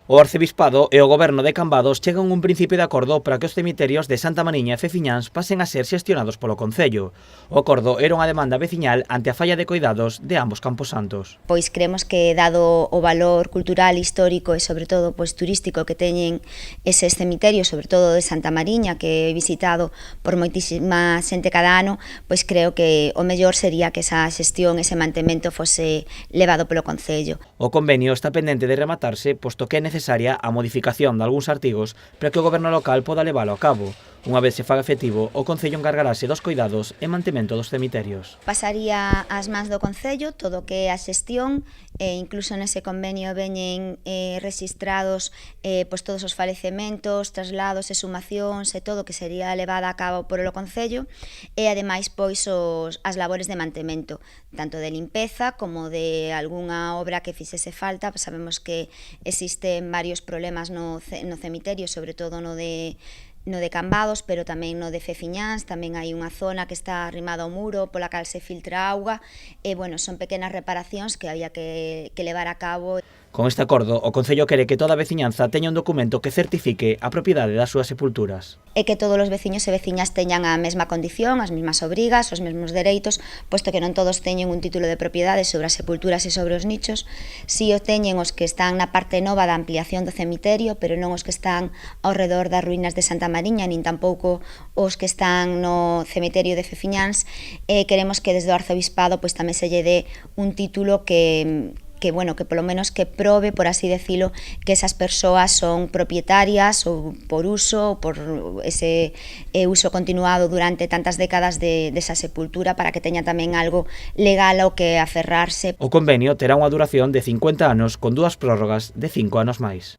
O Arcebispado e o Goberno de Cambados chegan a un principio de acordo para que os cemiterios de Santa Mariña e Feciñáns pasen a ser xestionados polo Concello. O acordo era unha demanda veciñal ante a falla de coidados de ambos camposantos. Pois creemos que, dado o valor cultural, histórico e sobre todo turístico que teñen eses cemiterios, sobre todo de Santa Mariña, que é visitado por moitísima xente cada ano, pois creo que o mellor sería que esa xestión, ese mantemento fose levado polo Concello. O convenio está pendente de rematarse, posto que é necesaria a modificación de algúns artigos para que o goberno local poda levalo a cabo. Unha vez se faga efectivo, o Concello encargarase dos coidados e mantemento dos cemiterios. Pasaría ás mans do Concello todo o que é a xestión, e incluso nese convenio veñen rexistrados todos os falecementos, traslados e sumacións e todo que sería levada a cabo por o Concello, e ademais as labores de mantemento, tanto de limpeza como de algunha obra que fixese falta. Sabemos que existen varios problemas no cemiterio, sobre todo no de Cambados, pero tamén no de Feciñáns. Tamén hai unha zona que está arrimada ao muro pola cal se filtra auga, e, son pequenas reparacións que había que levar a cabo. Con este acordo, o Concello quere que toda a veciñanza teña un documento que certifique a propiedade das súas sepulturas. E que todos os veciños e veciñas teñan a mesma condición, as mesmas obrigas, os mesmos dereitos, posto que non todos teñen un título de propiedade sobre as sepulturas e sobre os nichos. Si o teñen os que están na parte nova da ampliación do cemiterio, pero non os que están ao redor das ruínas de Santa Mariña, nin tampouco os que están no cemiterio de Feciñáns. Queremos que desde o Arcebispado tamén se lle dé un título que polo menos que probe, por así decirlo, que esas persoas son propietarias ou por uso, ou por ese uso continuado durante tantas décadas desa sepultura, para que teña tamén algo legal ao que aferrarse. O convenio terá unha duración de 50 anos con 2 prórrogas de 5 anos máis.